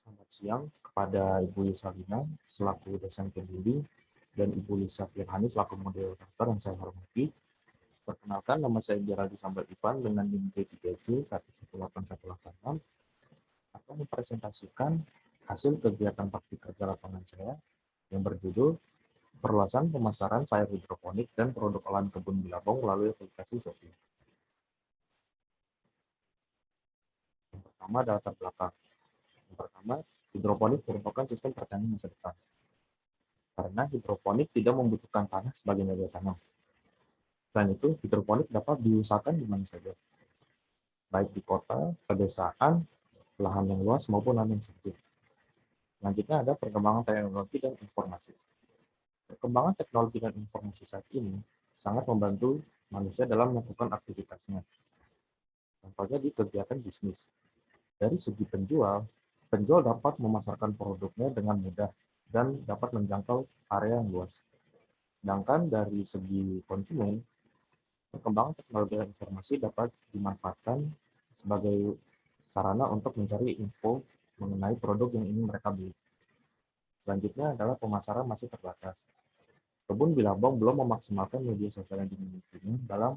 Selamat siang kepada Ibu Yusalina selaku dosen pembimbing dan Ibu Lisa Firhani selaku moderator yang saya hormati. Perkenalkan, nama saya Geraldi Sambal Ivan dengan NIM J3J 118186 akan mempresentasikan hasil kegiatan praktik kerja lapangan saya yang berjudul perluasan pemasaran sayur hidroponik dan produk olahan kebun Bilabong melalui aplikasi Shopee. Yang pertama adalah latar belakang. Yang pertama, hidroponik merupakan sistem pertanian masa depan. Karena hidroponik tidak membutuhkan tanah sebagai media tanam. Selain itu, hidroponik dapat diusahakan di mana saja, baik di kota, pedesaan, lahan yang luas maupun lahan yang sempit. Selanjutnya ada perkembangan teknologi dan informasi. Perkembangan teknologi dan informasi saat ini sangat membantu manusia dalam melakukan aktivitasnya, contohnya di kegiatan bisnis. Dari segi penjual, penjual dapat memasarkan produknya dengan mudah dan dapat menjangkau area yang luas. Sedangkan dari segi konsumen, perkembangan teknologi dan informasi dapat dimanfaatkan sebagai sarana untuk mencari info mengenai produk yang ingin mereka beli. Selanjutnya adalah pemasaran masih terbatas. Kebun Bilabong belum memaksimalkan media sosial yang dimilikinya dalam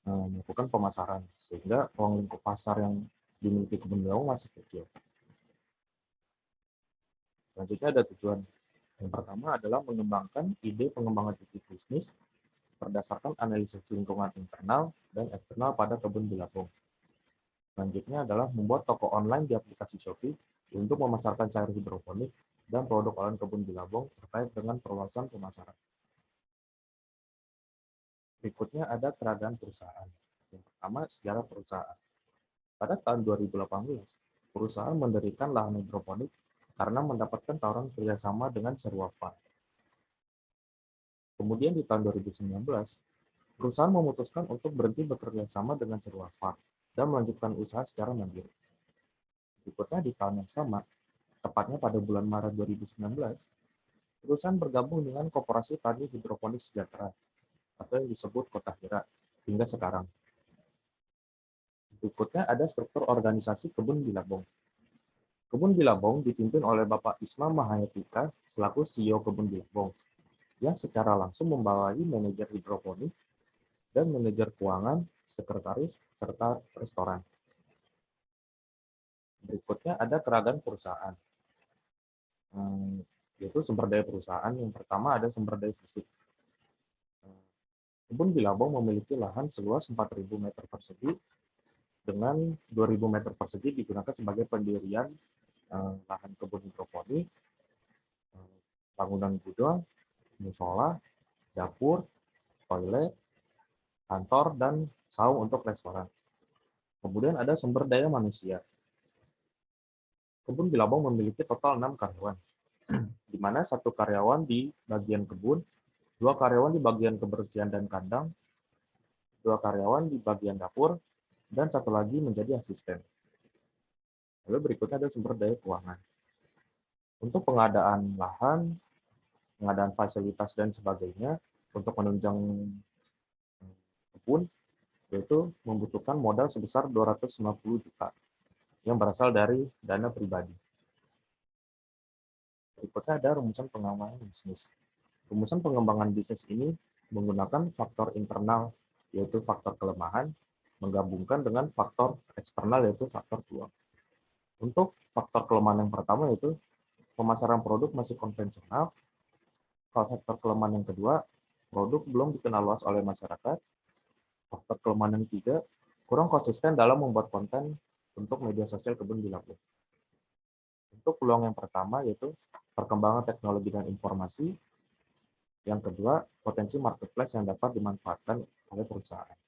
melakukan pemasaran, sehingga ruang lingkup pasar yang dimiliki Kebun Bilabong masih kecil. Selanjutnya ada tujuan. Yang pertama adalah mengembangkan ide pengembangan titik bisnis berdasarkan analisis lingkungan internal dan eksternal pada Kebun Bilabong. Selanjutnya adalah membuat toko online di aplikasi Shopee untuk memasarkan sayur hidroponik dan produk olahan kebun Bilabong terkait dengan perluasan pemasaran. Berikutnya ada keadaan perusahaan. Yang pertama, sejarah perusahaan. Pada tahun 2018, perusahaan mendirikan lahan hidroponik karena mendapatkan tawaran kerjasama dengan Seruafa Farm. Kemudian di tahun 2019, perusahaan memutuskan untuk berhenti bekerja sama dengan Seruafa Farm dan melanjutkan usaha secara mandiri. Berikutnya di tahun yang sama, tepatnya pada bulan Maret 2019, perusahaan bergabung dengan Koperasi Tani Hidroponik Sejahtera atau yang disebut Kota Hira hingga sekarang. Berikutnya ada struktur organisasi Kebun Bilabong. Kebun Bilabong dipimpin oleh Bapak Isma Mahayatika selaku CEO Kebun Bilabong, yang secara langsung membawahi manajer hidroponik dan manajer keuangan, sekretaris, serta restoran. Berikutnya ada keragaman perusahaan, yaitu sumber daya perusahaan. Yang pertama ada sumber daya fisik. Kebun Bilabong memiliki lahan seluas 4.000 meter persegi dengan 2.000 meter persegi digunakan sebagai pendirian lahan kebun hidroponik, bangunan gudang, musola, dapur, toilet, kantor, dan saung untuk restoran. Kemudian ada sumber daya manusia. Kebun Bilabong memiliki total 6 karyawan, di mana 1 karyawan di bagian kebun, 2 karyawan di bagian kebersihan dan kandang, 2 karyawan di bagian dapur, dan 1 lagi menjadi asisten. Lalu berikutnya ada sumber daya keuangan. Untuk pengadaan lahan, pengadaan fasilitas, dan sebagainya, untuk menunjang kebun, yaitu membutuhkan modal sebesar 250 juta yang berasal dari dana pribadi. Berikutnya ada rumusan pengembangan bisnis. Rumusan pengembangan bisnis ini menggunakan faktor internal, yaitu faktor kelemahan, menggabungkan dengan faktor eksternal, yaitu faktor peluang. Untuk faktor kelemahan yang pertama yaitu pemasaran produk masih konvensional. Faktor kelemahan yang kedua, produk belum dikenal luas oleh masyarakat. Faktor kelemahan yang ketiga, kurang konsisten dalam membuat konten untuk media sosial kebun Bilabong. Untuk peluang yang pertama yaitu perkembangan teknologi dan informasi. Yang kedua, potensi marketplace yang dapat dimanfaatkan oleh perusahaan.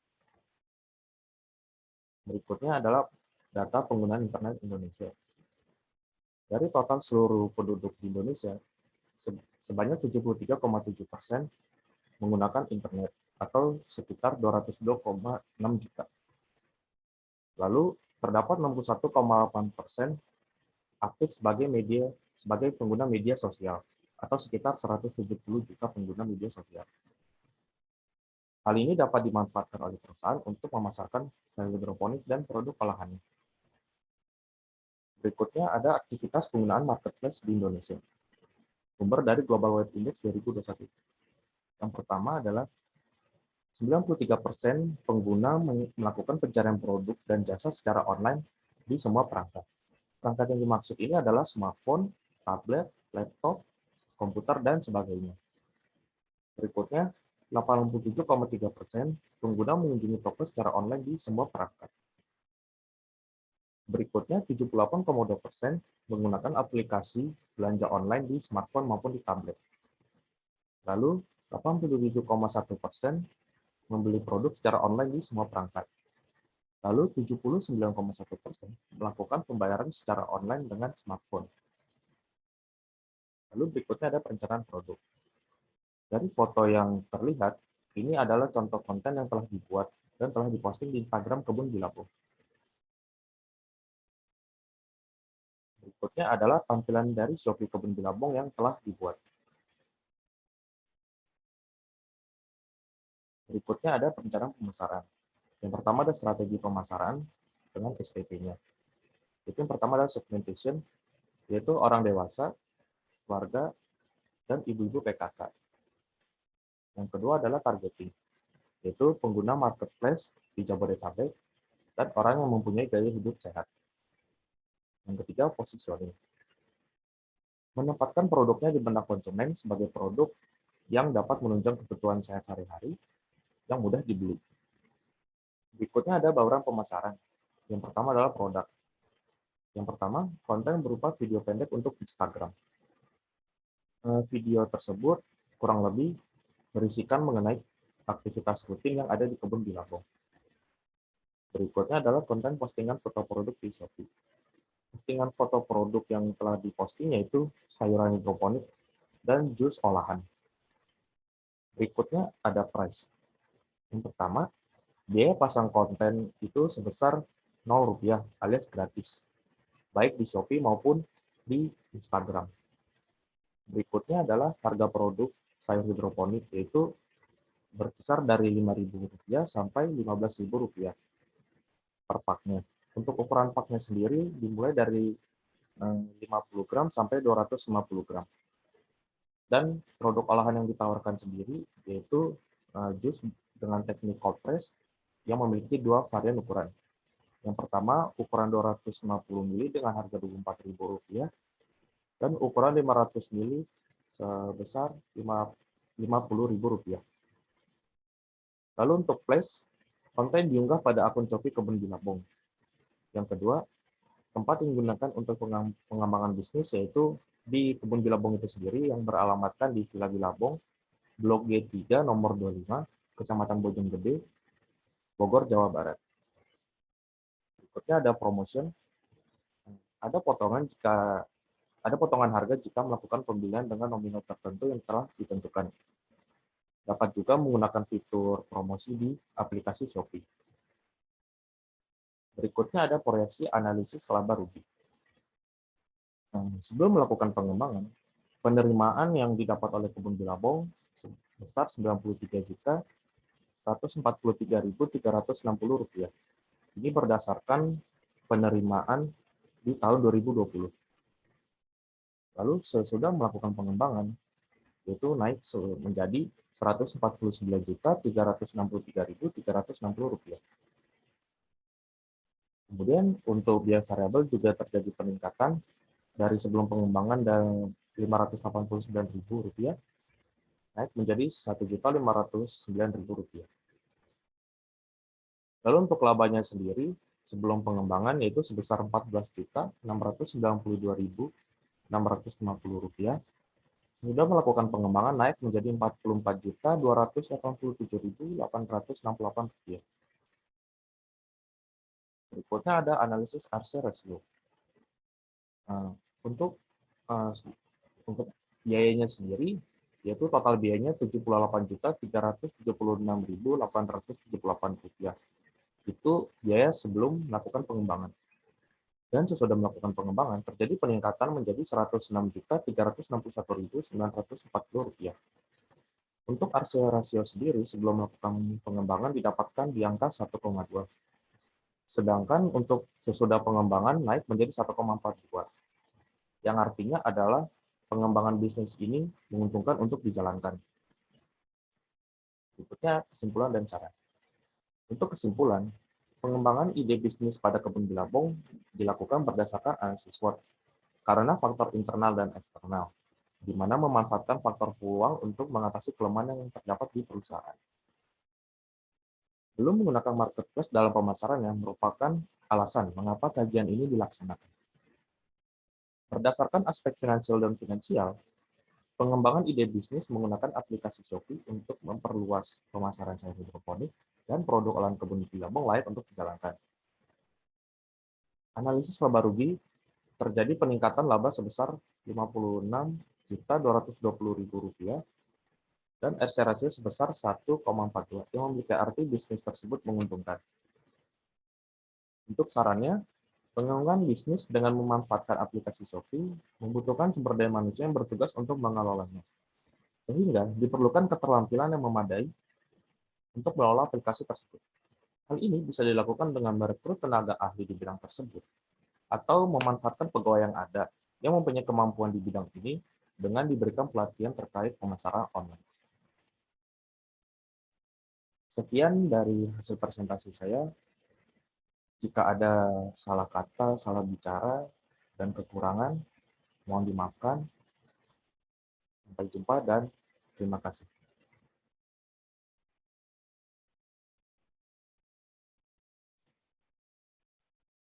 Berikutnya adalah data penggunaan internet Indonesia. Dari total seluruh penduduk di Indonesia, sebanyak 73,7% menggunakan internet atau sekitar 202,6 juta. Lalu terdapat 61,8% aktif sebagai pengguna media sosial atau sekitar 170 juta pengguna media sosial. Hal ini dapat dimanfaatkan oleh perusahaan untuk memasarkan sayur hidroponik dan produk olahannya. Berikutnya ada aktivitas penggunaan marketplace di Indonesia. Sumber dari Global Web Index 2021. Yang pertama adalah 93% pengguna melakukan pencarian produk dan jasa secara online di semua perangkat. Perangkat yang dimaksud ini adalah smartphone, tablet, laptop, komputer, dan sebagainya. Berikutnya, 87,3% pengguna mengunjungi toko secara online di semua perangkat. Berikutnya, 78,2% menggunakan aplikasi belanja online di smartphone maupun di tablet. Lalu, 87,1% membeli produk secara online di semua perangkat. Lalu, 79,1% melakukan pembayaran secara online dengan smartphone. Lalu berikutnya ada perencanaan produk. Dari foto yang terlihat, ini adalah contoh konten yang telah dibuat dan telah diposting di Instagram Kebun Bilabong. Berikutnya adalah tampilan dari Shopee Kebun Bilabong yang telah dibuat. Berikutnya ada perencanaan pemasaran. Yang pertama ada strategi pemasaran dengan STP-nya. Itu yang pertama adalah segmentation, yaitu orang dewasa, keluarga, dan ibu-ibu PKK. Yang kedua adalah targeting, yaitu pengguna marketplace di Jabodetabek dan orang yang mempunyai gaya hidup sehat. Yang ketiga, positioning. Menempatkan produknya di benak konsumen sebagai produk yang dapat menunjang kebutuhan sehari-hari yang mudah dibeli. Berikutnya ada bauran pemasaran. Yang pertama adalah produk. Yang pertama, konten berupa video pendek untuk Instagram. Video tersebut kurang lebih berisikan mengenai aktivitas rutin yang ada di kebun Bilabong. Berikutnya adalah konten postingan foto produk di Shopee. Postingan foto produk yang telah diposting yaitu sayuran hidroponik dan jus olahan. Berikutnya ada price. Yang pertama, biaya pasang konten itu sebesar Rp0 alias gratis, baik di Shopee maupun di Instagram. Berikutnya adalah harga produk sayur hidroponik, yaitu berkisar dari Rp5.000 sampai Rp15.000 per paknya. Untuk ukuran paknya sendiri dimulai dari 50 gram sampai 250 gram. Dan produk olahan yang ditawarkan sendiri yaitu jus dengan teknik cold press yang memiliki dua varian ukuran. Yang pertama, ukuran 250 ml dengan harga Rp24.000 dan ukuran 500 ml sebesar Rp50.000. Lalu untuk place, konten diunggah pada akun Shopee Kebun Bilabong. Yang kedua, tempat yang digunakan untuk pengembangan bisnis yaitu di Kebun Bilabong itu sendiri yang beralamatkan di Villa Bilabong, Blok G3, nomor 25, Kecamatan Bojonggede, Bogor, Jawa Barat. Berikutnya ada promotion. Ada potongan harga jika melakukan pembelian dengan nominal tertentu yang telah ditentukan. Dapat juga menggunakan fitur promosi di aplikasi Shopee. Berikutnya ada proyeksi analisis laba rugi. Sebelum melakukan pengembangan, penerimaan yang didapat oleh Kebun Bilabong sebesar Rp93.143.360. Ini berdasarkan penerimaan di tahun 2020. Lalu sesudah melakukan pengembangan, yaitu naik menjadi Rp149.363.360. Kemudian untuk biaya variabel juga terjadi peningkatan dari sebelum pengembangan dan Rp589.000 naik menjadi Rp1.509.000. Lalu untuk labanya sendiri sebelum pengembangan yaitu sebesar Rp14.692.650. Sudah melakukan pengembangan naik menjadi Rp44.287.868. Berikutnya ada analisis RC ratio. Nah, untuk biayanya sendiri, yaitu total biayanya Rp78.376.878. Itu biaya sebelum melakukan pengembangan. Dan sesudah melakukan pengembangan, terjadi peningkatan menjadi Rp106.361.940. Untuk RC rasio sendiri, sebelum melakukan pengembangan didapatkan di angka 1,2. Sedangkan untuk sesudah pengembangan naik menjadi 1,42, yang artinya adalah pengembangan bisnis ini menguntungkan untuk dijalankan. Berikutnya kesimpulan dan saran. Untuk kesimpulan, pengembangan ide bisnis pada kebun Bilabong dilakukan berdasarkan analisis SWOT karena faktor internal dan eksternal, di mana memanfaatkan faktor peluang untuk mengatasi kelemahan yang terdapat di perusahaan. Belum menggunakan marketplace dalam pemasaran yang merupakan alasan mengapa kajian ini dilaksanakan. Berdasarkan aspek finansial dan finansial, pengembangan ide bisnis menggunakan aplikasi Shopee untuk memperluas pemasaran sayur hidroponik dan produk olahan kebun Bilabong layak untuk dijalankan. Analisis laba rugi, terjadi peningkatan laba sebesar Rp56.220.000 dan RC rasio sebesar 1,42 yang memiliki arti bisnis tersebut menguntungkan. Untuk sarannya, pengembangan bisnis dengan memanfaatkan aplikasi Shopee membutuhkan sumber daya manusia yang bertugas untuk mengelolanya, sehingga diperlukan keterampilan yang memadai untuk mengelola aplikasi tersebut. Hal ini bisa dilakukan dengan merekrut tenaga ahli di bidang tersebut, atau memanfaatkan pegawai yang ada yang mempunyai kemampuan di bidang ini dengan diberikan pelatihan terkait pemasaran online. Sekian dari hasil presentasi saya. Jika ada salah kata, salah bicara, dan kekurangan, mohon dimaafkan. Sampai jumpa dan terima kasih.